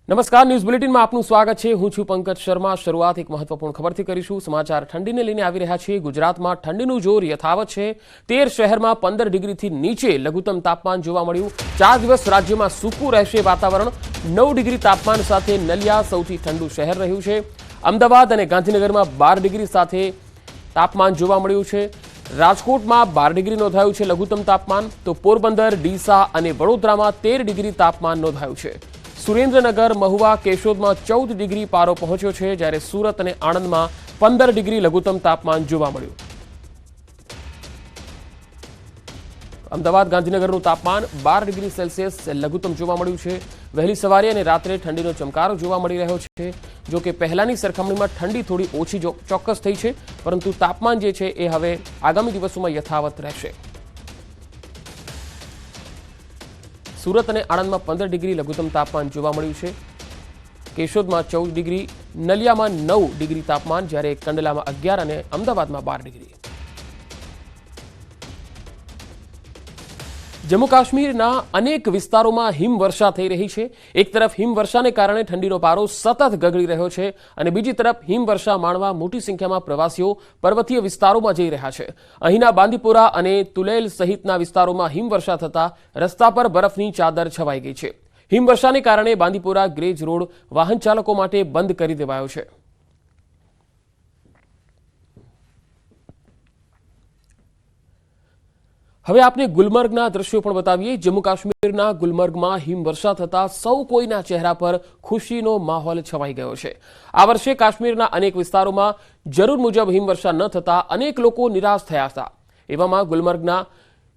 નમસ્કાર, ન્યૂઝ બુલેટિનમાં આપનું સ્વાગત છે। હું છું પંકજ શર્મા। શરૂઆત એક મહત્વપૂર્ણ ખબરથી કરીશું। સમાચાર ઠંડીને લઈને આવી રહ્યા છે। ગુજરાતમાં ઠંડીનું જોર યથાવત છે। 13 શહેરમાં 15 ડિગ્રીથી નીચે લઘુત્તમ તાપમાન જોવા મળ્યું। 4 દિવસ રાજ્યમાં સૂકું રહેશે વાતાવરણ। 9 ડિગ્રી તાપમાન સાથે નલિયા સૌથી ઠંડુ શહેર રહ્યું છે। અમદાવાદ અને ગાંધીનગરમાં 12 ડિગ્રી સાથે તાપમાન જોવા મળ્યું છે। રાજકોટમાં 12 ડિગ્રી નોંધાયું છે લઘુત્તમ તાપમાન, તો પોરબંદર, ડીસા અને વડોદરામાં 13 ડિગ્રી તાપમાન નોંધાયું છે। સુરેન્દ્રનગર, મહુવા, કેશોદમાં 14 ડિગ્રી પારો પહોંચ્યો છે, જ્યારે સુરત અને આણંદમાં 15 ડિગ્રી લઘુત્તમ તાપમાન જોવા મળ્યું। અમદાવાદ, ગાંધીનગરનું તાપમાન 12 ડિગ્રી સેલ્સિયસ લઘુત્તમ જોવા મળ્યું છે। વહેલી સવારે અને રાત્રે ઠંડીનો ચમકારો જોવા મળી રહ્યો છે। જો કે પહેલાની સરખામણીમાં ઠંડી થોડી ઓછી ચોક્કસ થઈ છે, પરંતુ તાપમાન જે છે એ હવે આગામી દિવસોમાં યથાવત રહેશે। સુરત અને આણંદમાં 15 ડિગ્રી લઘુત્તમ તાપમાન જોવા મળ્યું છે। કેશોદમાં 14 ડિગ્રી, નલિયામાં 9 ડિગ્રી તાપમાન, જ્યારે કંડલામાં 11 અને અમદાવાદમાં 12 ડિગ્રી। જમ્મુ કાશ્મીરના અનેક વિસ્તારોમાં હિમવર્ષા થઈ રહી છે। એક તરફ હિમવર્ષાને કારણે ઠંડીનો પારો સતત ગગડી રહ્યો છે, અને બીજી તરફ હિમવર્ષા માણવા મોટી સંખ્યામાં પ્રવાસીઓ પર્વતીય વિસ્તારોમાં જઈ રહ્યા છે। અહીંના બાંદીપોરા અને તુલેલ સહિતના વિસ્તારોમાં હિમવર્ષા થતા રસ્તા પર બરફની ચાદર છવાઈ ગઈ છે। હિમવર્ષાને કારણે બાંદીપોરા ગ્રેજ રોડ વાહન ચાલકો માટે બંધ કરી દેવાયો છે। હવે આપને ગુલમર્ગના દ્રશ્યો પણ બતાવીએ। જમ્મુ કાશ્મીરના ગુલમર્ગમાં હિમવર્ષા થતા સૌ કોઈના ચહેરા પર ખુશીનો માહોલ છવાઈ ગયો છે। આ વર્ષે કાશ્મીરના અનેક વિસ્તારોમાં જરૂર મુજબ હિમવર્ષા ન થતા અનેક લોકો નિરાશ થયા હતા। એવામાં ગુલમર્ગના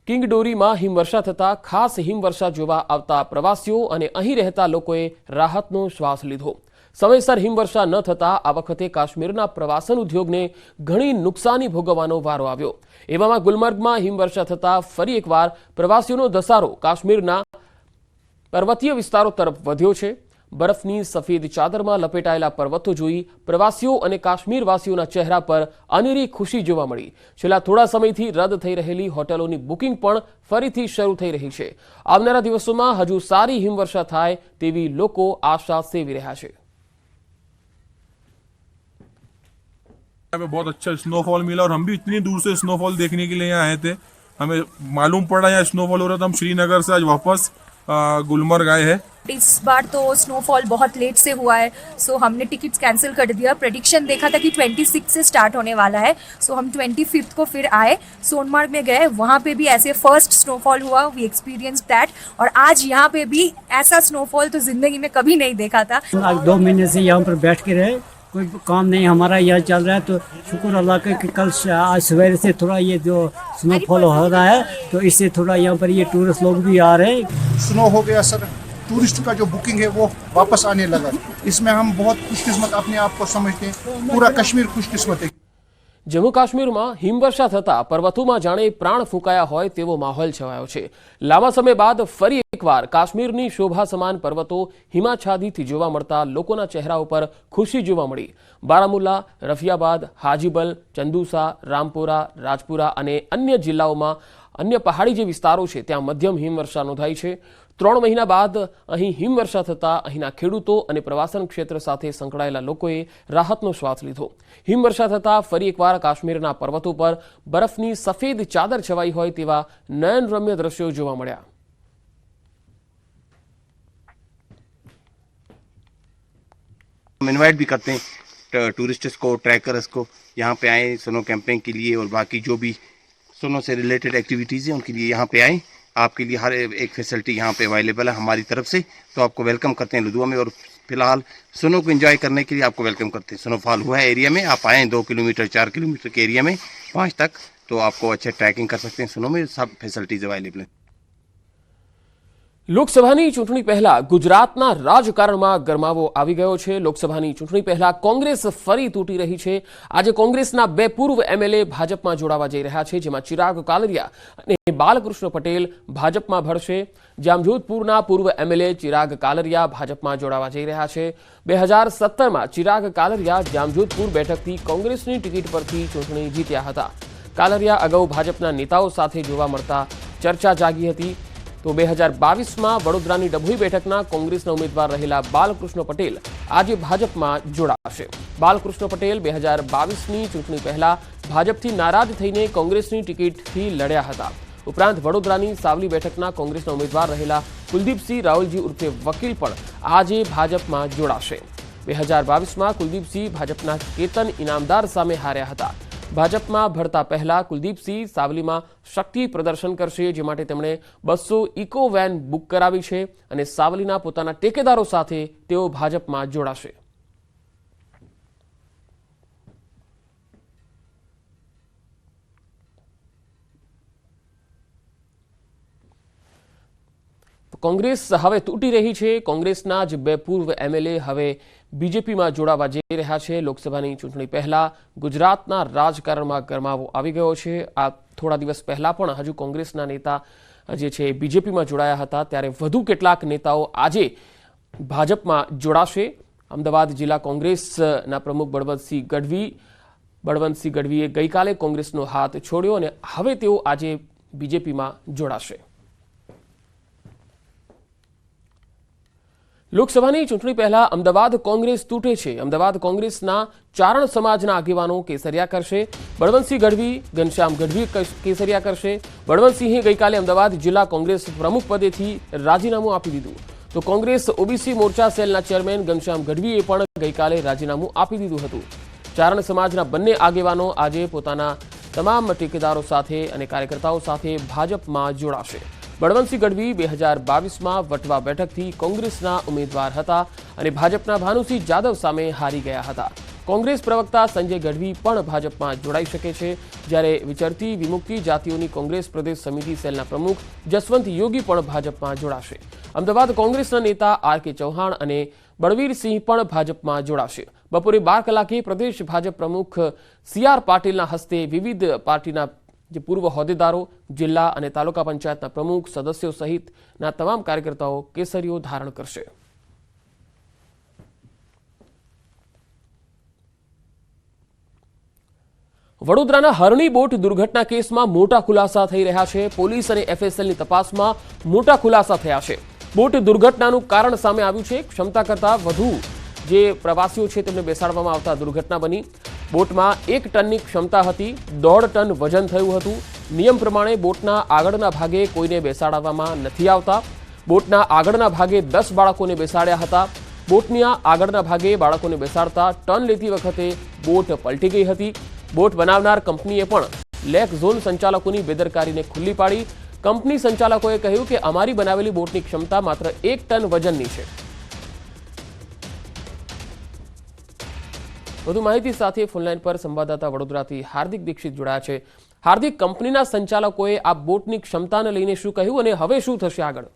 કિંગડોરીમાં હિમવર્ષા થતા ખાસ હિમવર્ષા જોવા આવતા પ્રવાસીઓ અને અહીં રહેતા લોકોએ રાહતનો શ્વાસ લીધો। સમયસર હિમવર્ષા ન થતા આ વખતે કાશ્મીરના પ્રવાસન ઉદ્યોગને ઘણી નુકસાની ભોગવવાનો વારો આવ્યો। એવામાં ગુલમર્ગમાં હિમવર્ષા થતા ફરી એકવાર પ્રવાસીઓનો ધસારો કાશ્મીરના પર્વતીય વિસ્તારો તરફ વધ્યો છે। બરફની સફેદ ચાદરમાં લપેટાયેલા પર્વતો જોઈ પ્રવાસીઓ અને કાશ્મીરવાસીઓના ચહેરા પર અનેરી ખુશી જોવા મળી। છેલ્લા થોડા સમયથી રદ થઈ રહેલી હોટેલોની બુકિંગ પણ ફરીથી શરૂ થઈ રહી છે। આવનારા દિવસોમાં હજુ સારી હિમવર્ષા થાય તેવી લોકો આશા સેવી રહ્યા છે। यहाँ पे बहुत अच्छा स्नोफॉल मिला और हम भी इतनी दूर से स्नोफॉल देखने के लिए यहाँ आए थे। हमें मालूम पड़ा यहाँ स्नोफॉल हो रहा था। हम श्रीनगर से आज वापस गुलमर्ग आए हैं। इस बार तो स्नोफॉल बहुत लेट से हुआ है, सो हमने टिकट्स कैंसिल कर दिया। प्रेडिक्शन देखा था कि 26 से स्टार्ट होने वाला है, सो हम 25 को फिर आए, सोनमार्ग में गए, वहाँ पे भी ऐसे फर्स्ट स्नोफॉल हुआ, वी एक्सपीरियंस दैट। और आज यहाँ पे भी ऐसा स्नोफॉल तो जिंदगी में कभी नहीं देखा था। आज 2 महीने से यहाँ पर बैठ के रहे, कोई काम नहीं हमारा यहाँ चल रहा है, तो शुक्र अल्लाह का कि कल आज सवेरे से थोड़ा ये जो स्नोफॉल हो रहा है, तो इससे थोड़ा यहाँ पर ये टूरिस्ट लोग भी आ रहे हैं। स्नो हो गया सर, टूरिस्ट का जो बुकिंग है वो वापस आने लगा। इसमें हम बहुत खुशकिस्मत अपने आप को समझते हैं। पूरा कश्मीर खुशकिस्मत है। જમ્મુ કાશ્મીરમાં હિમવર્ષા થતા પર્વતોમાં જાણે પ્રાણ ફૂંકાયા હોય તેવો માહોલ છવાયો છે। લાંબા સમય બાદ ફરી એકવાર કાશ્મીરની શોભા સમાન પર્વતો હિમાચ્છાદિત જોવા મળતા લોકોના ચહેરા ઉપર ખુશી જોવા મળી। બારામુલ્લા, રફિયાબાદ, હાજીબલ, ચંદુસા, રામપુરા, રાજપુરા અને અન્ય જિલ્લાઓમાં અન્ય પહાડી જે વિસ્તારો છે ત્યાં મધ્યમ હિમવર્ષા નોંધાઈ છે। 3 મહિના બાદ અહીં હિમવર્ષા થતા અહીંના ખેડૂતો અને પ્રવાસન ક્ષેત્ર સાથે સંકળાયેલા લોકોએ રાહતનો શ્વાસ લીધો। હિમવર્ષા થતા ફરી એકવાર કાશ્મીરના પર્વતો પર બરફની સફેદ ચાદર છવાઈ હોય તેવા નયનરમ્ય દ્રશ્યો જોવા મળ્યા। हम इनवाइट भी करते हैं टूरिस्ट्स को, ट्रैकर्स को, यहाँ पे आए स्नो कैंपिंग के लिए और बाकी जो भी स्नो से रिलेटेड एक्टिविटीज़ हैं उनके लिए यहाँ पे आए। आपके लिए हर एक फैसिलिटी यहाँ पे अवेलेबल है हमारी तरफ से, तो आपको वेलकम करते हैं लुधिया में। और फिलहाल स्नो को एंजॉय करने के लिए आपको वेलकम करते हैं। स्नोफॉल हुआ है एरिया में, आप आएँ 2 किलोमीटर 4 किलोमीटर के एरिया में 5 तक, तो आपको अच्छे ट्रैकिंग कर सकते हैं। स्नो में सब फैसिलिटीज़ अवेलेबल हैं। લોકસભાની ચૂંટણી પહેલા ગુજરાતના રાજકારણમાં ગરમાવો આવી ગયો છે। લોકસભાની ચૂંટણી પહેલા કોંગ્રેસ ફરી તૂટી રહી છે। આજે કોંગ્રેસના 2 પૂર્વ એમએલએ ભાજપમાં જોડાવા જઈ રહ્યા છે, જેમાં ચિરાગ કાલરિયા અને બાલકૃષ્ણ પટેલ ભાજપમાં ભળશે। જામજોધપુરના પૂર્વ એમએલએ ચિરાગ કાલરિયા ભાજપમાં જોડાવા જઈ રહ્યા છે। 2017માં ચિરાગ કાલરિયા જામજોધપુર બેઠકથી કોંગ્રેસની ટિકિટ પરથી ચૂંટણી જીત્યા હતા। કાલરિયા અગાઉ ભાજપના નેતાઓ સાથે જોવા મળતા ચર્ચા જાગી હતી। તો 2022માં વડોદરાની ડભોઈ બેઠકના કોંગ્રેસના ઉમેદવાર રહેલા બાલકૃષ્ણ પટેલ આજે ભાજપમાં જોડાશે. બાલકૃષ્ણ પટેલ 2022ની ચૂંટણી પહેલા ભાજપથી નારાજ થઈને કોંગ્રેસની ટિકિટથી લડ્યા હતા. ઉપરાંત વડોદરાની સાવલી બેઠકના કોંગ્રેસના ઉમેદવાર રહેલા કુલદીપસિંહ રાવલજી ઉર્ફે વકીલ પણ આજે ભાજપમાં જોડાશે. 2022માં કુલદીપસિંહ ભાજપના કેતન ઇનામદાર સામે હાર્યા હતા. ભાજપમાં ભળતા પહેલા કુલદીપસિંહ સાવલીમાં શક્તિ પ્રદર્શન કરશે, જે માટે તેમણે 200 ઇકો વેન બુક કરાવી છે અને સાવલીના પોતાના ટેકેદારો સાથે તેઓ ભાજપમાં જોડાશે. કોંગ્રેસ હવે તૂટી રહી છે. કોંગ્રેસના જ 2 પૂર્વ એમએલએ હવે બીજેપીમાં જોડાવા જઈ રહ્યા છે. લોકસભાની ચૂંટણી પહેલા ગુજરાતના રાજકારણમાં ગરમાવો આવી ગયો છે. આ થોડા દિવસ પહેલા પણ હજુ કોંગ્રેસના નેતા જે છે બીજેપીમાં જોડાયા હતા, ત્યારે વધુ કેટલાક નેતાઓ આજે ભાજપમાં જોડાશે. અમદાવાદ જિલ્લા કોંગ્રેસના પ્રમુખ બળવંતસિંહ ગઢવીએ ગઈકાલે કોંગ્રેસનો હાથ છોડ્યો અને હવે તેઓ આજે બીજેપીમાં જોડાશે. લોકસભાની ચૂંટણી પહેલા અમદાવાદ કોંગ્રેસ તૂટે છે. અમદાવાદ કોંગ્રેસના ચારણ સમાજના આગેવાનો કેસરિયા કરશે. બળવંતસિંહ ગઢવી, ઘનશ્યામ ગઢવી કેસરિયા કરશે. બળવંતસિંહે ગઈકાલે અમદાવાદ જિલ્લા કોંગ્રેસ પ્રમુખ પદેથી રાજીનામું આપી દીધું. તો કોંગ્રેસ ઓબીસી મોરચા સેલના ચેરમેન ઘનશ્યામ ગઢવીએ પણ ગઈકાલે રાજીનામું આપી દીધું હતું. ચારણ સમાજના બંને આગેવાનો આજે પોતાના તમામ ટેકેદારો સાથે અને કાર્યકર્તાઓ સાથે ભાજપમાં જોડાશે. બળવંતસિંહ ગઢવી 2022માં વટવા બેઠકથી કોંગ્રેસના ઉમેદવાર હતા અને ભાજપના ભાનુસિંહ જાદવ સામે હારી ગયા હતા. કોંગ્રેસ પ્રવક્તા સંજય ગઢવી પણ ભાજપમાં જોડાઈ શકે છે, જ્યારે વિચરતી વિમુક્તિ જાતિઓની કોંગ્રેસ પ્રદેશ સમિતિ સેલના પ્રમુખ જસવંત યોગી પણ ભાજપમાં જોડાશે. અમદાવાદ કોંગ્રેસના નેતા આર.કે. ચૌહાણ અને બળવીરસિંહ પણ ભાજપમાં જોડાશે. બપોરે 12 કલાકે પ્રદેશ ભાજપ પ્રમુખ સી.આર. પાટીલના હસ્તે વિવિધ પાર્ટીના જે પૂર્વ હોદ્દેદારો, જિલ્લા અને તાલુકા પંચાયતના પ્રમુખ, સદસ્યો સહિતના તમામ કાર્યકર્તાઓ કેસરીઓ ધારણ કરશે. વડોદરાના હરણી બોટ દુર્ઘટના કેસમાં મોટા ખુલાસા થઈ રહ્યા છે. પોલીસ અને એફએસએલની તપાસમાં મોટા ખુલાસા થયા છે. બોટ દુર્ઘટનાનું કારણ સામે આવ્યું છે. ક્ષમતા કરતાં વધુ જે પ્રવાસીઓ છે તેમને બેસાડવામાં આવતા દુર્ઘટના બની. બોટમાં 1 ટનની ક્ષમતા હતી, 1.5 ટન વજન થયું હતું. નિયમ પ્રમાણે બોટના આગળના ભાગે કોઈને બેસાડવામાં નથી આવતા. બોટના આગળના ભાગે 10 બાળકોને બેસાડ્યા હતા. બોટના આગળના ભાગે બાળકોને બેસાડતા ટર્ન લેતી વખતે બોટ પલટી ગઈ હતી. બોટ બનાવનાર કંપનીએ પણ લેક ઝોન સંચાલકોની બેદરકારીને ખુલ્લી પાડી. કંપની સંચાલકોએ કહ્યું કે અમારી બનાવેલી બોટની ક્ષમતા માત્ર 1 ટન વજનની છે. વધુ માહિતી સાથે ફોનલાઈન પર સંવાદદાતા વડોદરાથી હાર્દિક દીક્ષિત જોડાયા છે. હાર્દિક, કંપનીના સંચાલકોએ આ બોટની ક્ષમતાને લઈને શું કહ્યું અને હવે શું થશે આગળ?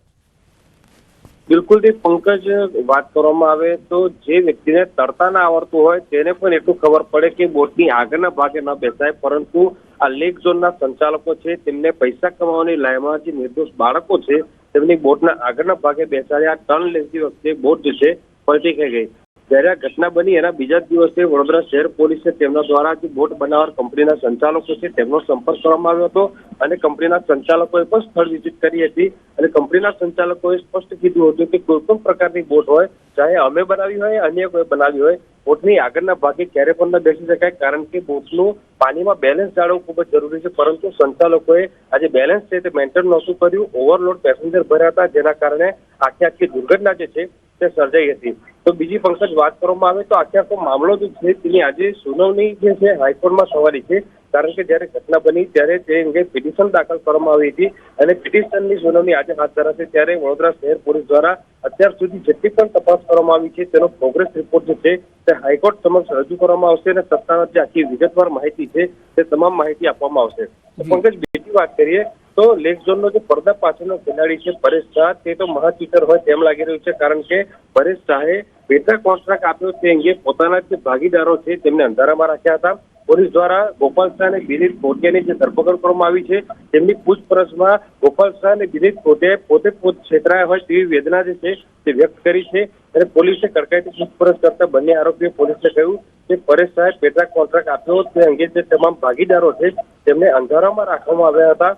બિલકુલ થી પંકજ, વાત કરવામાં આવે તો જે વ્યક્તિને તરતા ના આવડતું હોય તેને પણ એટલું ખબર પડે કે બોટની આગળના ભાગે ન બેસાય, પરંતુ આ લેક ઝોનના સંચાલકો છે તેમને પૈસા કમાવાની લાઈનમાં જે નિર્દોષ બાળકો છે તેમની બોટના આગળના ભાગે બેસાડ્યા. ટર્ન લેતી વખતે બોટ જે છે પલટી થઈ ગઈ. જ્યારે આ ઘટના બની એના બીજા દિવસે વડોદરા શહેર પોલીસે તેમના દ્વારા જે બોટ બનાવનાર કંપનીના સંચાલકો છે તેમનો સંપર્ક કરવામાં આવ્યો હતો અને કંપનીના સંચાલકોએ પણ સ્થળ વિઝિટ કરી હતી અને કંપનીના સંચાલકોએ સ્પષ્ટ કીધું હતું કે કોઈ પણ પ્રકારની બોટ હોય, ચાહે અમે બનાવી હોય અન્ય કોઈ બનાવી હોય, બોટની આગળના ભાગે ક્યારે પણ ન બેસી શકાય, કારણ કે બોટનું પાણીમાં બેલેન્સ જાળવવું ખૂબ જ જરૂરી છે. પરંતુ સંચાલકોએ આજે બેલેન્સ છે તે મેન્ટેન નહોતું કર્યું. ઓવરલોડ પેસેન્જર ભર્યા હતા, જેના કારણે આખી દુર્ઘટના જે છે તે સર્જાઈ હતી. તો બીજી પંકજ, વાત કરવામાં આવે તો આખો મામલો જે છે તેની આજે સુનાવણી જે છે હાઈકોર્ટમાં થવાની છે, કારણ કે જ્યારે ઘટના બની ત્યારે તે અંગે પિટિશન દાખલ કરવામાં આવી હતી અને પિટિશનની સુનાવણી આજે હાથ ધરાશે. ત્યારે વડોદરા શહેર પોલીસ દ્વારા અત્યાર સુધી જેટલી પણ તપાસ કરવામાં આવી છે તેનો પ્રોગ્રેસ રિપોર્ટ જે છે તે હાઈકોર્ટ સમક્ષ રજૂ કરવામાં આવશે અને સત્તાવાર જે આખી વિગતવાર માહિતી છે તે તમામ માહિતી આપવામાં આવશે. પંકજ, બીજી વાત કરીએ તો લેક ઝોનનો જે પડદા પાછળનો ખેલાડી છે પરેશ શાહ, તે તો મહાચીટર હોય તેમ લાગી રહ્યું છે, કારણ કે પરેશ શાહે પેટા કોન્ટ્રાક્ટ આપ્યો તે અંગે પોતાના જે ભાગીદારો છે તેમને અંધારામાં રાખ્યા હતા. પોલીસ દ્વારા ગોપાલ શાહ અને દિલીપ કોટિયાની જે ધરપકડ કરવામાં આવી છે તેમની પૂછપરછમાં ગોપાલ શાહ અને દિલીપ કોટિયાએ પોતે છેતરાયા હોય તેવી વેદના જે છે તે વ્યક્ત કરી છે અને પોલીસે કડકાઈથી પૂછપરછ કરતા બંને આરોપીએ પોલીસને કહ્યું કે પરેશ શાહે પેટા કોન્ટ્રાક્ટ આપ્યો તે અંગે જે તમામ ભાગીદારો છે તેમને અંધારામાં રાખવામાં આવ્યા હતા.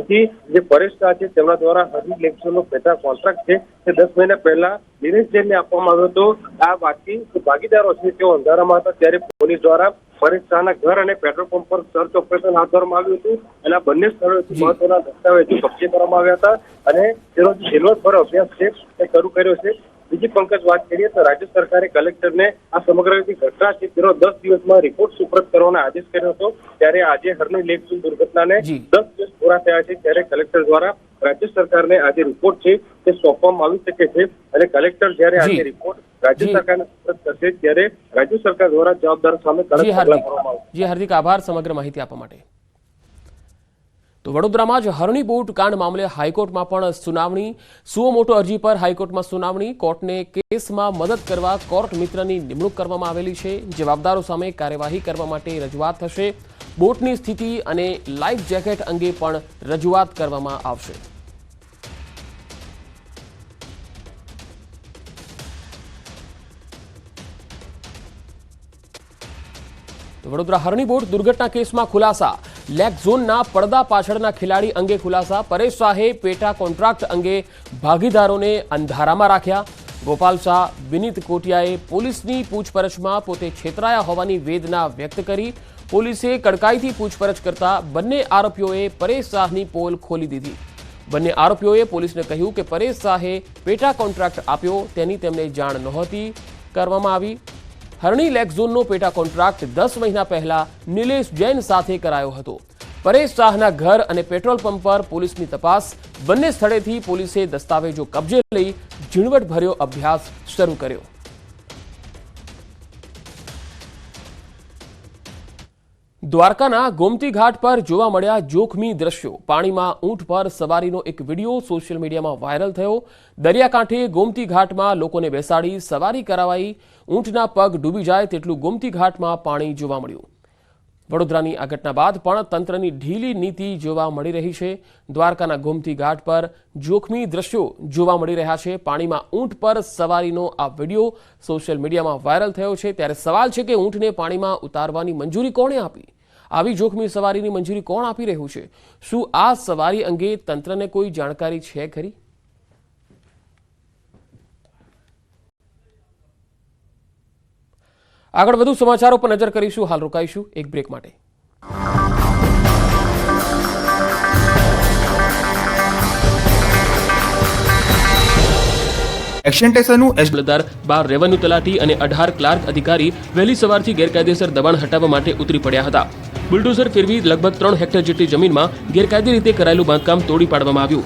ત્યારથી જે પરેશ શાહ છે તેમના દ્વારા હરની લેક ઝોનનો પેટા કોન્ટ્રાક્ટ છે તે 10 મહિના પહેલા દિનેશ જૈનને આપવામાં આવ્યો હતો. આ બાકી ભાગીદારો છે તેઓ અંધારામાં હતા ત્યારે પોલીસ દ્વારા પરેશ શાહના ઘર અને પેટ્રોલ પંપ પર સર્ચ ઓપરેશન હાથ ધરવામાં આવ્યું હતું અને આ બંને સ્થળોએથી મહત્વના દસ્તાવેજો કબજે કરવામાં આવ્યા હતા અને તેનો જે ઝીણવટભર્યો અભ્યાસ છે તે શરૂ કર્યો છે. બીજી પંકજ વાત કરીએ તો રાજ્ય સરકારે કલેક્ટરને આ સમગ્ર જે ઘટના છે તેનો 10 દિવસમાં રિપોર્ટ સુપ્રત કરવાનો આદેશ કર્યો હતો. ત્યારે આજે હરની લેક ઝોન દુર્ઘટનાને 10 દિવસ પૂરા થયા છે ત્યારે કલેક્ટર દ્વારા રાજ્ય સરકારને આ જે રિપોર્ટ છે તે સોંપવામાં આવી શકે છે અને કલેક્ટર જ્યારે આ રિપોર્ટ રાજ્ય સરકારને સુપ્રત કરશે ત્યારે રાજ્ય સરકાર દ્વારા જવાબદાર સામે કડક પગલાં ભરવામાં આવશે. જી હાર્દિક આભાર સમગ્ર માહિતી આપવા માટે. તો વડોદરામાં જ હરણી બોટ કાંડ મામલે હાઈકોર્ટમાં પણ સુનાવણી. સુઓ મોટો અરજી પર હાઈકોર્ટમાં સુનાવણી. કોર્ટને કેસમાં મદદ કરવા કોર્ટ મિત્રની નિમણૂક કરવામાં આવેલી છે. જવાબદારો સામે કાર્યવાહી કરવા માટે રજૂઆત થશે. બોટની સ્થિતિ અને લાઈફ જેકેટ અંગે પણ રજૂઆત કરવામાં આવશે. વડોદરા હરણી બોટ દુર્ઘટના કેસમાં ખુલાસા. લેક ઝોનના પડદા પાછળના ખેલાડી અંગે ખુલાસા. પરેશ શાહે પેટા કોન્ટ્રાક્ટ અંગે ભાગીદારોને અંધારામાં રાખ્યા. ગોપાલ શાહ, વિનીત કોટિયાએ પોલીસની પૂછપરછમાં પોતે છેતરાયા હોવાની વેદના વ્યક્ત કરી. પોલીસે કડકાઈથી પૂછપરછ કરતા બંને આરોપીઓએ પરેશ શાહની પોલ ખોલી દીધી. બંને આરોપીઓએ પોલીસને કહ્યું કે પરેશ શાહે પેટા કોન્ટ્રાક્ટ આપ્યો તેની તેમને જાણ નહોતી કરવામાં આવી. હરણી લેક ઝોનનો પેટા કોન્ટ્રાક્ટ 10 મહિના પહેલા નિલેશ જૈન સાથે કરાયો હતો. પરેશ શાહના ઘર અને પેટ્રોલ પંપ પર પોલીસની તપાસ. બંને સ્થળેથી પોલીસે દસ્તાવેજો કબજે લઈ ઝીણવટભર્યો અભ્યાસ શરૂ કર્યો. દ્વારકાના ગોમતી ઘાટ પર જોવા મળ્યા જોખમી દ્રશ્યો. પાણીમાં ઊંટ પર સવારીનો એક વિડીયો સોશિયલ મીડિયામાં વાયરલ થયો. દરિયાકાંઠે ગોમતી ઘાટમાં લોકોને બેસાડી સવારી કરાવાઈ. ઊંટના પગ ડૂબી જાય તેટલું ગોમતી ઘાટમાં પાણી જોવા મળ્યું. વડોદરાની આ ઘટના બાદ પણ તંત્રની ઢીલી નીતિ જોવા મળી રહી છે. દ્વારકાના ગોમતી ઘાટ પર જોખમી દ્રશ્યો જોવા મળી રહ્યા છે. પાણીમાં ઊંટ પર સવારીનો આ વિડીયો સોશિયલ મીડિયામાં વાયરલ થયો છે. ત્યારે સવાલ છે કે ઊંટને પાણીમાં ઉતારવાની મંજૂરી કોણે આપી? આવી જોખમી સવારીની મંજૂરી કોણ આપી રહ્યું છે? શું આ સવારી અંગે તંત્રને કોઈ જાણકારી છે ખરી? આગળ વધુ સમાચારો પર નજર કરીશું. હાલ રોકાઈશું એક બ્રેક માટે. એક્શન ટેકરનું એસબલદાર 12 રેવન્યુ તલાટી અને 18 ક્લાર્ક અધિકારી વહેલી સવારથી ગેરકાયદેસર દબાણ હટાવવા માટે ઉતરી પડ્યા હતા. બુલડોઝર ફેરવી લગભગ 3 હેક્ટર જેટલી જમીનમાં ગેરકાયદે રીતે કરાયેલું બાંધકામ તોડી પાડવામાં આવ્યું.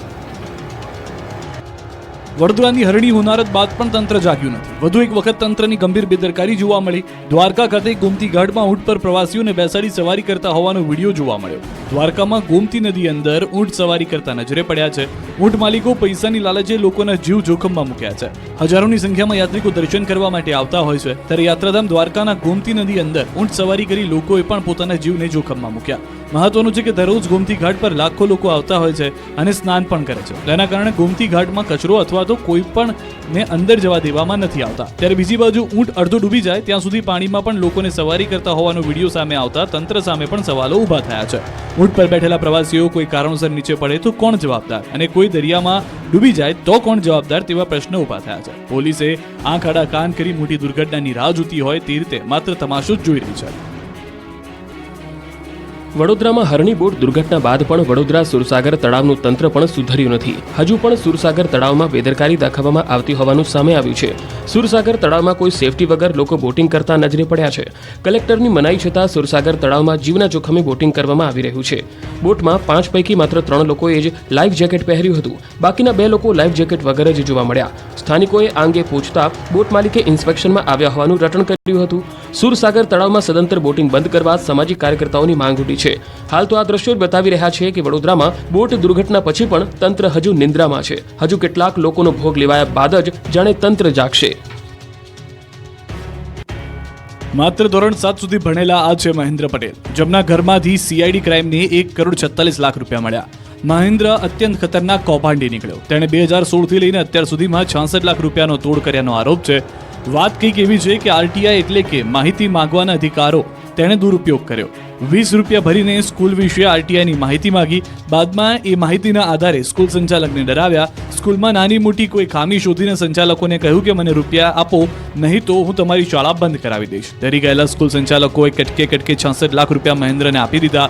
વડોદરાની હરણી હોનારત બાદ પણ તંત્ર જાગ્યું નથી. વધુ એક વખત તંત્રની ગંભીર બેદરકારી જોવા મળી. દ્વારકા ખાતે ગોમતી ઘાટમાં ઊંટ પર પ્રવાસીઓને બેસાડી સવારી કરતા હોવાનો વિડીયો જોવા મળ્યો. દ્વારકામાં ગોમતી નદી અંદર ઊંટ સવારી કરતા નજરે પડ્યા છે. ઊંટ માલિકો પૈસાની લાલચે લોકોના જીવ જોખમમાં મૂક્યા છે. હજારોની સંખ્યામાં યાત્રિકો દર્શન કરવા માટે આવતા હોય છે ત્યારે યાત્રાધામ દ્વારકાના ગોમતી નદી અંદર ઊંટ સવારી કરી લોકોએ પણ પોતાના જીવને જોખમમાં મૂક્યા. મહત્વનું છે કે દરરોજ ગોમતી ઘાટ પર લાખો લોકો આવતા હોય છે અને સ્નાન પણ કરે છે. તેના કારણે ગોમતી ઘાટમાં કચરો અથવા તો કોઈ પણ ને અંદર જવા દેવામાં નથી આવતા. ત્યારે બીજી બાજુ ઊંટ અડધો ડૂબી જાય ત્યાં સુધી પાણીમાં પણ લોકોને સવારી કરતા હોવાનો વિડીયો સામે આવતા તંત્ર સામે પણ સવાલો ઊભા થયા છે. ઊંટ પર બેઠેલા પ્રવાસીઓ કોઈ કારણોસર નીચે પડે તો કોણ જવાબદાર અને કોઈ દરિયામાં ડૂબી જાય તો કોણ જવાબદાર તેવા પ્રશ્નો ઊભા થયા છે. પોલીસે આંખ આડા કાન કરી મોટી દુર્ઘટનાની રાહ જોતી હોય તે રીતે માત્ર તમાશો જ જોઈ રહી છે. વડોદરામાં હરણી બોટ દુર્ઘટના બાદ પણ વડોદરા સુરસાગર તળાવનું તંત્ર પણ સુધર્યું નથી. હજુ પણ સુરસાગર તળાવમાં બેદરકારી દાખવવામાં આવતી હોવાનું સામે આવ્યું છે. સુરસાગર તળાવમાં કોઈ સેફટી વગર લોકો બોટિંગ કરતા નજરે પડ્યા છે. કલેક્ટરની મનાઈ છતાં સુરસાગર તળાવમાં જીવના જોખમે બોટિંગ કરવામાં આવી રહ્યું છે. બોટમાં 5 પૈકી માત્ર 3 લોકોએ જ લાઈફ જેકેટ પહેર્યું હતું. બાકીના 2 લોકો લાઈફ જેકેટ વગર જ જોવા મળ્યા. સ્થાનિકોએ આ અંગે પૂછતા બોટ માલિકે ઇન્સ્પેક્શનમાં આવ્યા હોવાનું રટણ કર્યું હતું. સુરસાગર તળાવમાં સદંતર બોટિંગ બંધ કરવા સામાજિક કાર્યકર્તાઓની માંગ ઉઠી છે. હાલ તો આ દ્રશ્યો બતાવી રહ્યા છે કે વડોદરામાં બોટ દુર્ઘટના પછી પણ તંત્ર હજુ નિંદ્રામાં છે. હજુ કેટલાક લોકોનો ભોગ લેવાયા બાદ જ જાણે તંત્ર જાગશે. માત્ર ધોરણ 7 સુધી ભણેલા આ છે મહેન્દ્ર પટેલ, જેમના ઘરમાંથી સીઆઈડી ક્રાઇમને 1,46,00,000 રૂપિયા મળ્યા. મહેન્દ્ર અત્યંત ખતરનાક કૌભાંડી નીકળ્યો. તેણે 2016 થી લઈને અત્યાર સુધીમાં 66 લાખ રૂપિયાનો તોડ કર્યાનો આરોપ છે. વાત કંઈક એવી છે કે આરટીઆઈ એટલે કે માહિતી માંગવાના અધિકારો તેણે દુરુપયોગ કર્યો. 20 રૂપિયા ભરીને સ્કૂલ વિશે આરટીઆઈની માહિતી માંગી. બાદમાં એ માહિતીના આધારે સ્કૂલ સંચાલકને ડરાવ્યા. સ્કૂલમાં નાની મોટી કોઈ ખામી શોધીને સંચાલકોને કહ્યું કે મને રૂપિયા આપો, નહીં તો હું તમારી શાળા બંધ કરાવી દઈશ. ડરી ગયેલા સ્કૂલ સંચાલકોએ કટકે 66 લાખ રૂપિયા મહેન્દ્રને આપી દીધા.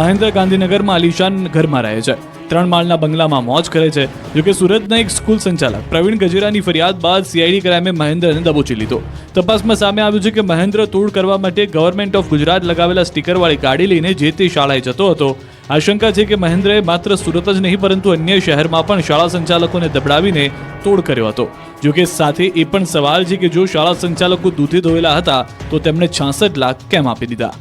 મહેન્દ્ર ગાંધીનગરમાં આલિશાન ઘરમાં રહે છે. 3 માળના બંગલામાં મોજ કરે છે. જોકે સુરતના એક સ્કૂલ સંચાલક પ્રવીણ ગજેરાની ફરિયાદ બાદ સીઆઈડી ક્રાઇમે મહેન્દ્રને દબોચી લીધો. તપાસમાં સામે આવ્યું છે કે મહેન્દ્ર તોડ કરવા માટે ગવર્મેન્ટ ઓફ ગુજરાત લગાવેલા સ્ટીકરવાળી ગાડી લઈને જે તે શાળાએ જતો હતો. આશંકા છે કે મહેન્દ્રએ માત્ર સુરત જ નહીં પરંતુ અન્ય શહેરમાં પણ શાળા સંચાલકોને દબડાવીને તોડ કર્યો હતો. જોકે સાથે એ પણ સવાલ છે કે જો શાળા સંચાલકો દૂધે ધોયેલા હતા તો તેમણે 66 લાખ કેમ આપી દીધા?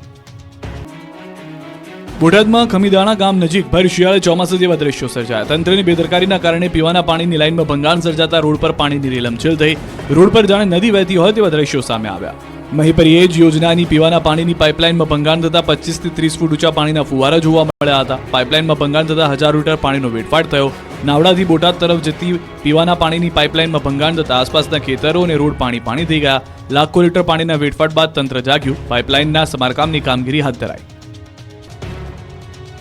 બોટાદમાં ખમીદાણા ગામ નજીક ભર શિયાળે ચોમાસા જેવા દ્રશ્યો સર્જાયા. તંત્રની બેદરકારીના કારણે પીવાના પાણીની લાઇનમાં ભંગાણ સર્જાતા રોડ પર પાણીની રેલમછેલ થઈ. રોડ પર જાણે નદી વહેતી હોય તેવા દ્રશ્યો સામે આવ્યા. મહીપરી એજ યોજનાની પીવાના પાણીની પાઇપલાઇનમાં ભંગાણ થતા 25 થી 30 ફૂટ ઊંચા પાણીના ફુવારા જોવા મળ્યા હતા. પાઇપલાઇનમાં ભંગાણ થતા 1000 લીટર પાણીનો વેડફાટ થયો. નાવડાથી બોટાદ તરફ જતી પીવાના પાણીની પાઇપલાઇનમાં ભંગાણ થતા આસપાસના ખેતરો અને રોડ પાણી થઈ ગયા. લાખો લીટર પાણીના વેડફાટ બાદ તંત્ર જાગ્યું. પાઇપલાઇનના સમારકામની કામગીરી હાથ ધરાઈ.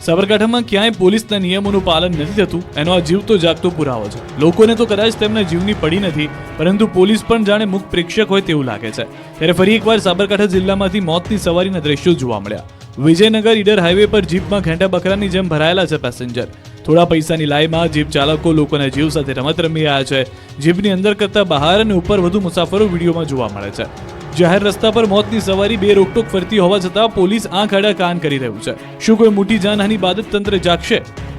સાબરકાંઠામાં ક્યાંય પોલીસના નિયમોનું પાલન નથી થતું એનો આ જીવતો જાગતો પુરાવો છે. લોકોને તો કદાચ તેમના જીવની પડી નથી, પરંતુ પોલીસ પણ જાણે મુખ પ્રેક્ષક હોય તેવું લાગે છે. ત્યારે ફરી એકવાર સાબરકાંઠા જિલ્લામાંથી મોતની સવારીના દ્રશ્યો જોવા મળ્યા. વિજયનગર ઈડર હાઈવે પર જીપમાં ઘેંટા બકરાની જેમ ભરાયેલા છે પેસેન્જર. થોડા પૈસાની લાઈમાં જીપ ચાલકો લોકોના જીવ સાથે રમત રમી રહ્યા છે. જીપની અંદર કરતા બહાર અને ઉપર વધુ મુસાફરો વિડીયોમાં જોવા મળે છે. જાહેર રસ્તા પર મોતની સવારી બે રોકટોક ફરતી હોવા છતાં પોલીસ આંખ આડા કાન કરી રહ્યું છે. શું કોઈ મોટી જાનહાની બાદ તંત્ર જાગશે?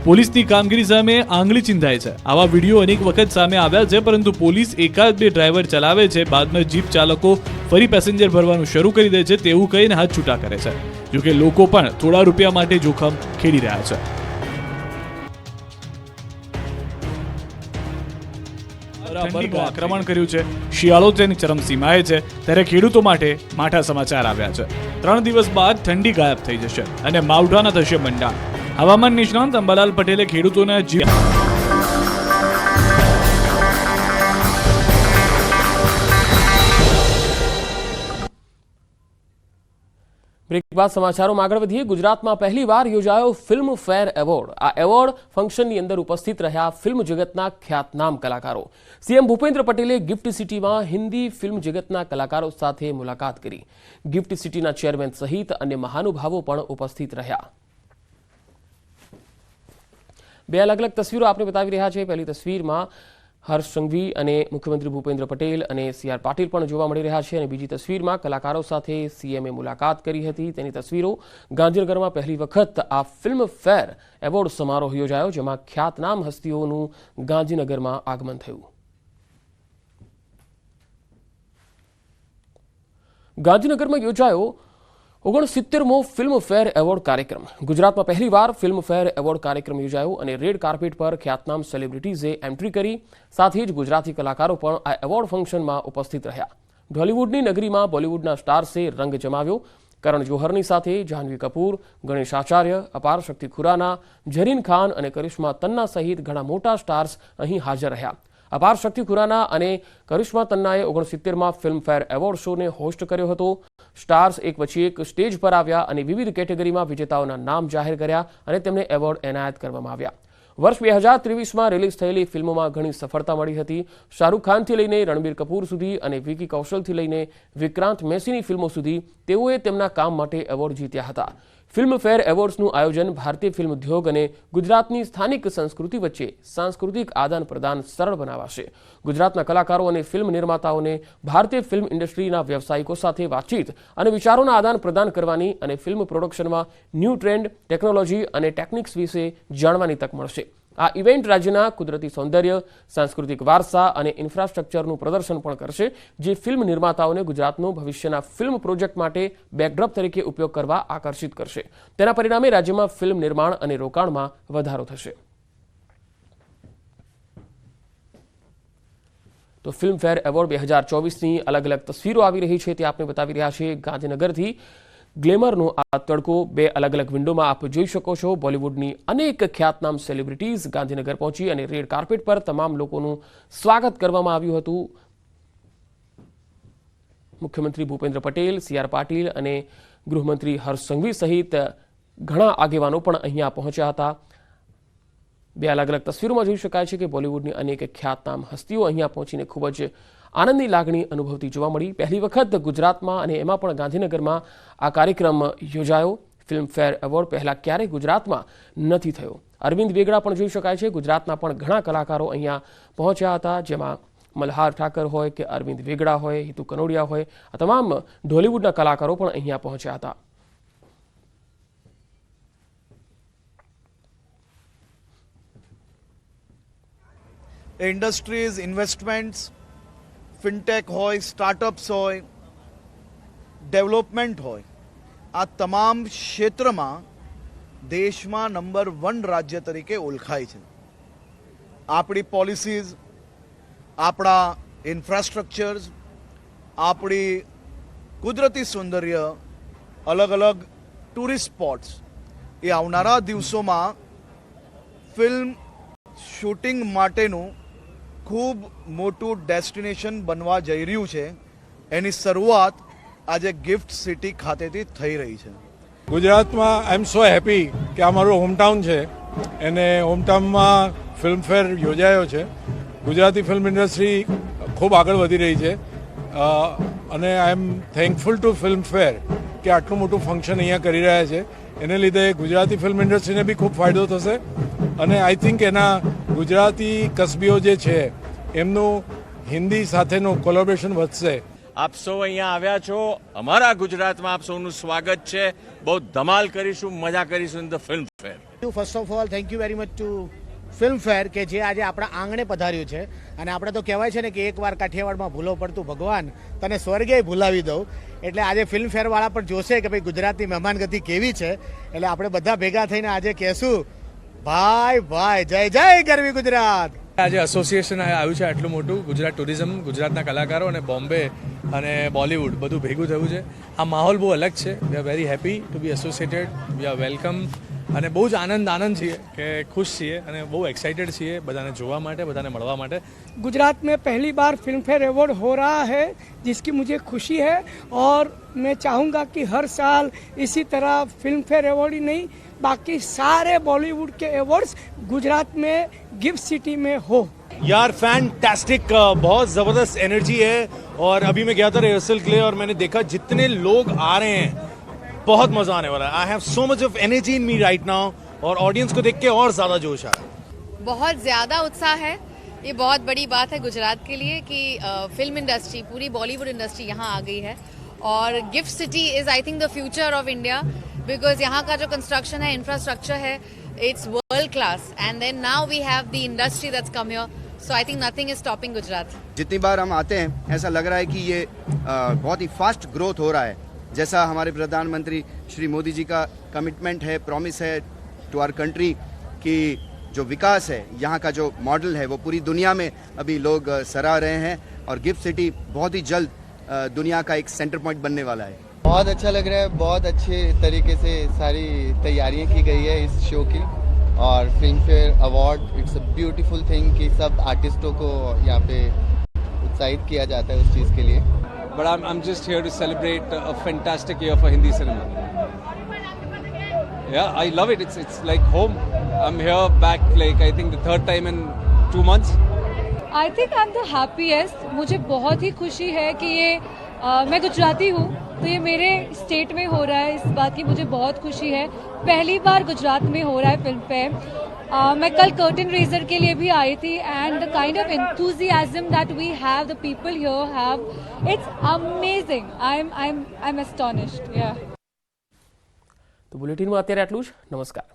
પોલીસની કામગીરી સામે આંગળી ચિંધાય છે. આવા વિડીયો અનેક વખત સામે આવ્યા છે, પરંતુ પોલીસ એકાદ બે ડ્રાઈવર ચલાવે છે, બાદમાં જીપ ચાલકો ફરી પેસેન્જર ભરવાનું શરૂ કરી દે છે તેવું કહીને હાથ છૂટા કરે છે. જોકે લોકો પણ થોડા રૂપિયા માટે જોખમ ખેડી રહ્યા છે. બરાબરનું આક્રમણ કર્યું છે. શિયાળો તેની ચરમસીમાએ છે ત્યારે ખેડૂતો માટે માઠા સમાચાર આવ્યા છે. 3 દિવસ બાદ ઠંડી ગાયબ થઈ જશે અને માવઠાના થશે મંડાણ. હવામાન નિષ્ણાંત અંબાલાલ પટેલે ખેડૂતોના બ્રેક બાદ સમાચારોમાં આગળ વધીએ. ગુજરાતમાં પહેલીવાર યોજાયો ફિલ્મ ફેર એવોર્ડ. આ એવોર્ડ ફંક્શનની અંદર ઉપસ્થિત રહ્યા ફિલ્મ જગતના ખ્યાતનામ કલાકારો. સીએમ ભૂપેન્દ્ર પટેલે ગિફ્ટ સિટીમાં હિન્દી ફિલ્મ જગતના કલાકારો સાથે મુલાકાત કરી. ગિફ્ટ સિટીના ચેરમેન સહિત અન્ય મહાનુભાવો પણ ઉપસ્થિત રહ્યા. બે અલગ અલગ તસવીરો આપણે બતાવી રહ્યા છે. પહેલી તસવીરમાં હર્ષ સંઘવી અને મુખ્યમંત્રી ભૂપેન્દ્ર પટેલ અને CR પાટીલ પણ જોવા મળી રહ્યા છે અને બીજી તસવીરમાં કલાકારો સાથે સીએમએ મુલાકાત કરી હતી તેની તસવીરો. ગાંધીનગરમાં પહેલી વખત આ ફિલ્મ ફેર એવોર્ડ સમારોહ યોજાયો, જેમાં ખ્યાતનામ હસ્તીઓનું ગાંધીનગરમાં આગમન થયું. ગાંધીનગરમાં યોજાયો 69મો ફિલ્મ ફેર એવોર્ડ કાર્યક્રમ. ગુજરાતમાં પહેલીવાર ફિલ્મ ફેર એવોર્ડ કાર્યક્રમ યોજાયો અને રેડ કાર્પેટ પર ખ્યાતનામ સેલિબ્રિટીઝે એન્ટ્રી કરી. સાથે જ ગુજરાતી કલાકારો પણ આ એવોર્ડ ફંક્શનમાં ઉપસ્થિત રહ્યા. ઢોલિવૂડની નગરીમાં બોલિવૂડના સ્ટાર્સે રંગ જમાવ્યો. કરણ જોહરની સાથે જાહ્નવી કપૂર, ગણેશ આચાર્ય, અપાર શક્તિ ખુરાના, ઝરીન ખાન અને કરિશ્મા તન્ના સહિત ઘણા મોટા સ્ટાર્સ અહીં હાજર રહ્યા. અપાર શક્તિ ખુરાના અને કરિશ્મા તન્નાએ 69માં ફિલ્મફેર એવોર્ડ શોને હોસ્ટ કર્યો હતો. સ્ટાર્સ એક પછી એક સ્ટેજ પર આવ્યા અને વિવિધ કેટેગરીમાં વિજેતાઓના નામ જાહેર કર્યા અને તેમને એવોર્ડ એનાયત કરવામાં આવ્યા. વર્ષ 2023માં રિલીઝ થયેલી ફિલ્મોમાં ઘણી સફળતા મળી હતી. શાહરૂખ ખાનથી લઈને રણબીર કપૂર સુધી અને વિકી કૌશલથી લઈને વિક્રાંત મેસીની ફિલ્મો સુધી તેઓએ તેમના કામ માટે એવોર્ડ જીત્યા હતા. ફિલ્મફેર એવોર્ડ્સનું આયોજન ભારતીય ફિલ્મ ઉદ્યોગ અને ગુજરાતની સ્થાનિક સંસ્કૃતિ વચ્ચે સાંસ્કૃતિક આદાન પ્રદાન સરળ બનાવાશે. ગુજરાતના કલાકારો અને ફિલ્મ નિર્માતાઓને ભારતીય ફિલ્મ ઇન્ડસ્ટ્રીના વ્યવસાયિકો સાથે વાતચીત અને વિચારોના આદાન પ્રદાન કરવાની અને ફિલ્મ પ્રોડક્શનમાં ન્યૂ ટ્રેન્ડ, ટેકનોલોજી અને ટેકનિક્સ વિશે જાણવાની તક મળશે. આ ઇવેન્ટ રાજ્યના કુદરતી સૌંદર્ય, સાંસ્કૃતિક વારસા અને ઇન્ફ્રાસ્ટ્રક્ચરનું પ્રદર્શન પણ કરશે, જે ફિલ્મ નિર્માતાઓને ગુજરાતનો ભવિષ્યના ફિલ્મ પ્રોજેક્ટ માટે બેકડ્રોપ તરીકે ઉપયોગ કરવા આકર્ષિત કરશે. તેના પરિણામે રાજ્યમાં ફિલ્મ નિર્માણ અને રોકાણમાં વધારો થશે. તો ફિલ્મફેર એવોર્ડ 2024ની અલગ અલગ તસવીરો આવી રહી છે તે આપણે બતાવી રહ્યા છીએ. ગાંધીનગરથી ગ્લેમરનો આ તડકો બે અલગ અલગ વિન્ડોમાં આપ જોઈ શકો છો. બોલિવૂડની અનેક ખ્યાતનામ સેલિબ્રિટીઝ ગાંધીનગર પહોંચી અને રેડ કાર્પેટ પર તમામ લોકોનું સ્વાગત કરવામાં આવ્યું હતું. મુખ્યમંત્રી ભૂપેન્દ્ર પટેલ, CR પાટીલ અને ગૃહમંત્રી હર્ષ સંઘવી સહિત ઘણા આગેવાનો પણ અહીંયા પહોંચ્યા હતા. બે અલગ અલગ તસવીરોમાં જોઈ શકાય છે કે બોલિવૂડની અનેક ખ્યાતનામ હસ્તીઓ અહીંયા પહોંચીને ખૂબ જ આનંદની લાગણી અનુભવતી જોવા મળી. પહેલી વખત ગુજરાતમાં અને એમાં પણ ગાંધીનગરમાં આ કાર્યક્રમ યોજાયો. ફિલ્મફેર એવોર્ડ પહેલાં ક્યારેય ગુજરાતમાં નથી થયો. અરવિંદ વેગડા પણ જોઈ શકાય છે. ગુજરાતના પણ ઘણા કલાકારો અહીંયા પહોંચ્યા હતા, જેમાં મલ્હાર ઠાકર હોય કે અરવિંદ વેગડા હોય, હિતુ કનોડિયા હોય, આ તમામ ઢોલિવૂડના કલાકારો પણ અહીંયા પહોંચ્યા હતા. ઇન્ડસ્ટ્રીઝ, ઇન્વેસ્ટમેન્ટ્સ, ફિનટેક હોય, સ્ટાર્ટઅપ્સ હોય, ડેવલપમેન્ટ હોય, આ તમામ ક્ષેત્રમાં દેશમાં નંબર 1 રાજ્ય તરીકે ઓળખાય છે. આપણી પોલિસીઝ, આપણા ઇન્ફ્રાસ્ટ્રક્ચર્સ, આપણી કુદરતી સૌંદર્ય, અલગ અલગ ટુરિસ્ટ સ્પોટ્સ એ આવનારા દિવસોમાં ફિલ્મ શૂટિંગ માટેનું ખૂબ મોટું ડેસ્ટિનેશન બનવા જઈ રહ્યું છે. એની શરૂઆત આજે ગિફ્ટ સિટી ખાતેથી થઈ રહી છે. ગુજરાતમાં આઈ એમ સો હેપી કે આ મારું હોમટાઉન છે અને હોમટાઉનમાં ફિલ્મફેર યોજાયો છે. ગુજરાતી ફિલ્મ ઇન્ડસ્ટ્રી ખૂબ આગળ વધી રહી છે અને આઈ એમ થેન્કફુલ ટુ ફિલ્મફેર કે આટલું મોટું ફંક્શન અહીંયા કરી રહ્યા છે. એને લીધે ગુજરાતી ફિલ્મ ઇન્ડસ્ટ્રીને બી ખૂબ ફાયદો થશે અને આઈ થિંક એના ગુજરાતી કસબીઓ જે છે એમનું હિન્દી સાથેનું કોલેબોરેશન વધશે. આપ સૌ અહીંયા આવ્યા છો, અમારા ગુજરાતમાં આપ સૌનું સ્વાગત છે. બહુ ધમાલ કરીશું, મજા કરીશું in the film fair. First of all thank you very much two Filmfare કે જે આજે આપણા આંગણે પધાર્યું છે. અને આપણે તો કહેવાય છે ને કે એકવાર કાઠિયાવાડમાં ભૂલો પડતું ભગવાન તને સ્વર્ગે ભૂલાવી દઉં. એટલે આજે ફિલ્મફેરવાળા પણ જોશે કે ભાઈ ગુજરાતની મહેમાનગતિ કેવી છે. એટલે આપણે બધા ભેગા થઈને આજે કહેશું ભાઈ ભાઈ જય જય ગરવી ગુજરાત. આજે એસોસિએશન આવ્યું છે આટલું મોટું, ગુજરાત ટુરિઝમ, ગુજરાતના કલાકારો અને બોમ્બે અને બોલિવૂડ બધું ભેગું થયું છે. આ માહોલ બહુ અલગ છે. We are very happy to be associated. We are welcome અને બહુ જ આનંદ છીએ કે ખુશ છીએ અને બહુ एक्साइटेड છીએ બધાને જોવા માટે, બધાને મળવા માટે. गुजरात में पहली बार फिल्म फेयर अवार्ड हो रहा है जिसकी मुझे खुशी है और मैं चाहूँगा कि हर साल इसी तरह फिल्म फेयर अवार्ड ही नहीं बाकी सारे बॉलीवुड के अवार्ड्स गुजरात में गिफ्ट सिटी में हो. यार फैंटास्टिक, बहुत ज़बरदस्त एनर्जी है. और अभी मैं गया था रिहर्सल के लिए और मैंने देखा जितने लोग आ रहे हैं, बहुत मज़ा आने वाला है. I have so much of energy in me right now और ऑडियंस को देख के और ज़्यादा जोश आ रहा है. बहुत ज़्यादा उत्साह है. ये बहुत बड़ी बात है गुजरात के लिए कि फिल्म इंडस्ट्री, पूरी बॉलीवुड इंडस्ट्री यहाँ आ गई है. और GIFT City is I think the future of India because यहाँ का जो कंस्ट्रक्शन है, इंफ्रास्ट्रक्चर है, it's world class. And then now we have the industry that's come here. So I think nothing is stopping Gujarat. जितनी बार हम आते हैं ऐसा लग रहा है कि ये बहुत ही फास्ट ग्रोथ हो रहा है. जैसा हमारे प्रधानमंत्री श्री मोदी जी का कमिटमेंट है, प्रॉमिस है टू आवर कंट्री कि जो विकास है, यहाँ का जो मॉडल है वो पूरी दुनिया में अभी लोग सराह रहे हैं और गिफ्ट सिटी बहुत ही जल्द दुनिया का एक सेंटर पॉइंट बनने वाला है. बहुत अच्छा लग रहा है. बहुत अच्छे तरीके से सारी तैयारियां की गई है इस शो की. और film fair award it's a beautiful thing कि सब आर्टिस्टों को यहाँ पे उत्साहित किया जाता है उस चीज़ के लिए. But I'm just here to celebrate a fantastic year for Hindi cinema. Yeah, I love it. It's like home. I'm here back like I think the third time in 2 months. I think I'm the happiest. मुझे बहुत ही खुशी है कि ये मैं गुजराती हूँ तो ये मेरे स्टेट में हो रहा है. इस बात की मुझे बहुत खुशी है. पहली बार गुजरात में हो रहा है फिल्म फेयर. मैं कल कर्टन रेजर के लिए भी आई थी and the kind of enthusiasm that we have, the people here have, it's amazing. I'm astonished. Yeah. તો બુલેટિનમાં અત્યારે આટલું જ. નમસ્કાર.